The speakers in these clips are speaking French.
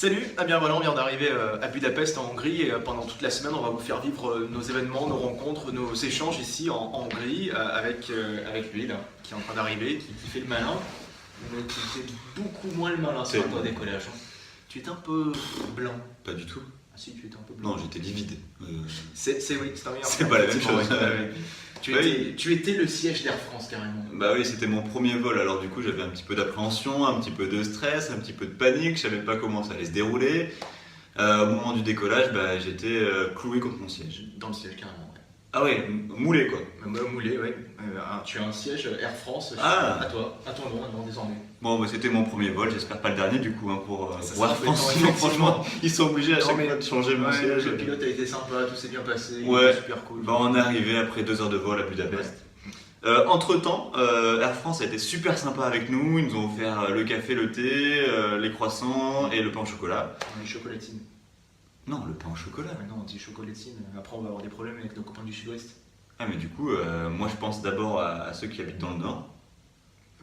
Salut, bien voilà, on vient d'arriver à Budapest en Hongrie et pendant toute la semaine on va vous faire vivre nos événements, nos rencontres, nos échanges ici en Hongrie avec lui là, qui est en train d'arriver, qui fait le malin, mais qui fait beaucoup moins le malin sur ton décollage. Hein. Tu étais un peu blanc. Pas du tout. Ah si, tu étais un peu blanc. Non, j'étais livide. C'est oui, c'est un meilleur. C'est pas la même chose. Tu étais le siège d'Air France carrément. Bah oui, c'était mon premier vol, alors du coup j'avais un petit peu d'appréhension, un petit peu de stress, un petit peu de panique, je savais pas comment ça allait se dérouler. Au moment du décollage, bah, j'étais cloué contre mon siège. Dans le siège carrément, ouais. Ah ouais, moulé quoi. Moulé, ouais. Tu as un siège Air France Ah. à toi, à ton nom maintenant désormais. Bon, bah, c'était mon premier vol, j'espère pas le dernier du coup, hein, pour Air France. Sinon, franchement, ils sont obligés à chaque fois de changer mon siège. Le pilote a été sympa, tout s'est bien passé, Ouais. super cool. Bah, on est arrivé après 2 heures de vol à Budapest. Entre temps, Air France a été super sympa avec nous, ils nous ont offert le café, le thé, les croissants et le pain au chocolat. Les chocolatines. Non, le pain au chocolat. Ouais, non, on dit chocolatine, après on va avoir des problèmes avec nos copains du sud-ouest. Ah mais du coup, moi je pense d'abord à ceux qui habitent dans le nord,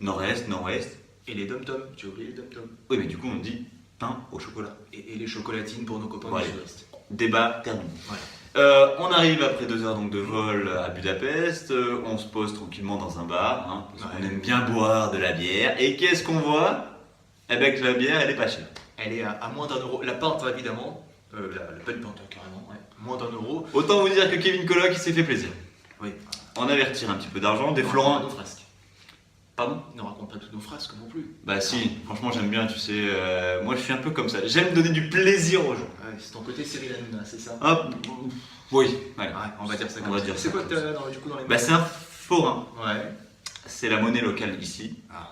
nord-est, nord-ouest. Et les dom-toms, tu as oublié les dom-toms. Oui mais du coup on dit pain au chocolat. Et les chocolatines pour nos copains Ouais. du sud-ouest. Débat terminé. Voilà. On arrive après 2 heures donc de vol à Budapest, on se pose tranquillement dans un bar, hein, parce qu'on aime bien boire de la bière. Et qu'est-ce qu'on voit? Eh bien que la bière elle est pas chère. Elle est à moins d'1 euro. La pinte évidemment, la belle pinte carrément, ouais. Moins d'1 euro. Autant vous dire que Kevin Colloc il s'est fait plaisir. Oui. On avait retiré un petit peu d'argent, des Il ne florins. raconte pas nos frasques. Pardon? Il ne raconte pas toutes nos frasques non plus. Bah si, franchement j'aime bien, tu sais, moi je suis un peu comme ça, j'aime donner du plaisir aux gens. Ouais, c'est ton côté Cyril Hanouna, c'est ça? Hop, oui, allez. Ouais, on va dire ça On comme va ça. dire C'est ça quoi que comme t'as du coup dans les Bah c'est un forain, Ouais. c'est la monnaie locale ici. Ah,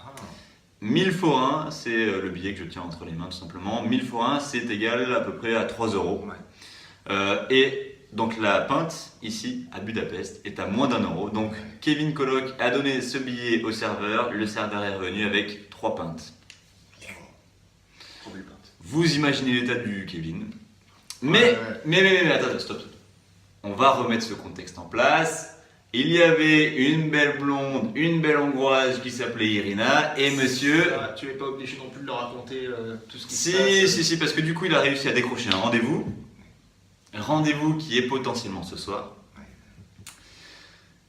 1000 forains, c'est le billet que je tiens entre les mains tout simplement. 1000 forains, c'est égal à peu près à 3 euros. ouais. Et donc la pinte ici à Budapest est à moins d'1 euro. Donc Kevin Colloc a donné ce billet au serveur, le serveur est revenu avec 3 pintes. Trop belle pinte. Vous imaginez l'état du Kevin. Ouais. Mais attends, stop. On va remettre ce contexte en place. Il y avait une belle blonde, une belle hongroise qui s'appelait Irina et monsieur... Ça, tu n'es pas obligé non plus de leur raconter tout ce qui se passe. Si, parce que du coup il a réussi à décrocher un rendez-vous. Rendez-vous qui est potentiellement ce soir. Ouais.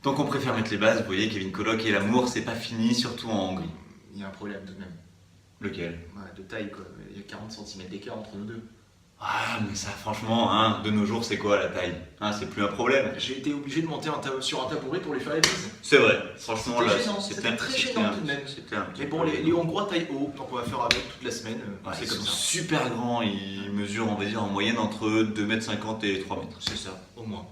Donc on préfère mettre les bases, vous voyez, Kevin Colloc et l'amour c'est pas fini, surtout en Hongrie. Il y a un problème tout de même. Lequel? Ouais, de taille quoi. Il y a 40 cm d'écart entre nous deux. Ah mais ça franchement, hein, de nos jours c'est quoi la taille? Hein, c'est plus un problème. J'ai été obligé de monter sur un tabouret pour lui faire la bise. C'est vrai, franchement C'était là, gênant, c'était très gênant tout de même. C'était un petit Mais bon, peu- les Hongrois taillent haut, donc on va faire avec toute la semaine. Ouais, c'est ils comme sont ça. super grands, ils mesurent on va dire en moyenne entre 2,50 m et 3 mètres. C'est ça, au moins.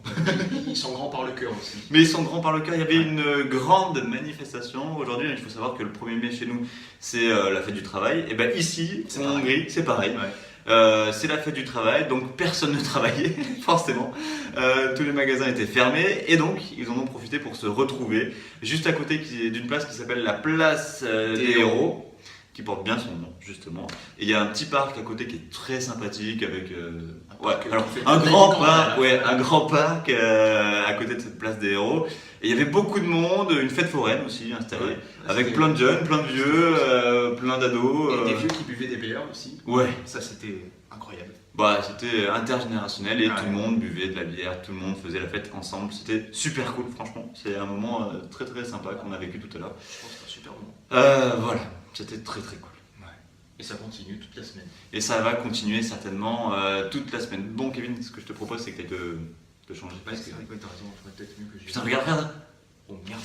Ils sont grands par le cœur aussi. Mais ils sont grands par le cœur, il y avait une grande manifestation aujourd'hui, il faut savoir que le 1er mai chez nous c'est la fête du travail, et bien ici, C'est en pareil. Hongrie, c'est pareil. Ouais. C'est la fête du travail, donc personne ne travaillait, forcément. Tous les magasins étaient fermés et donc ils en ont profité pour se retrouver juste à côté d'une place qui s'appelle la place des Héros, qui porte bien son nom justement. Et il y a un petit parc à côté qui est très sympathique avec un grand parc à côté de cette place des Héros. Et il y avait beaucoup de monde, une fête foraine aussi installée, Ouais. avec C'était- plein de jeunes, plein de vieux, plein d'ados. Et des vieux qui buvaient des bières aussi. Ouais. Ça, c'était incroyable. Bah, c'était intergénérationnel et Ouais. tout le monde buvait de la bière, tout le monde faisait la fête ensemble. C'était super cool, franchement. C'est un moment très très sympa qu'on a vécu tout à l'heure. Je pense que c'est un super moment. Voilà, c'était très très cool. Ouais. Et ça continue toute la semaine. Et ça va continuer certainement toute la semaine. Bon, Kevin, ce que je te propose, c'est que tu de changer de Ouais, casque. c'est vrai que t'as raison, je ferais peut-être mieux que je. Putain, regarde. Oh merde,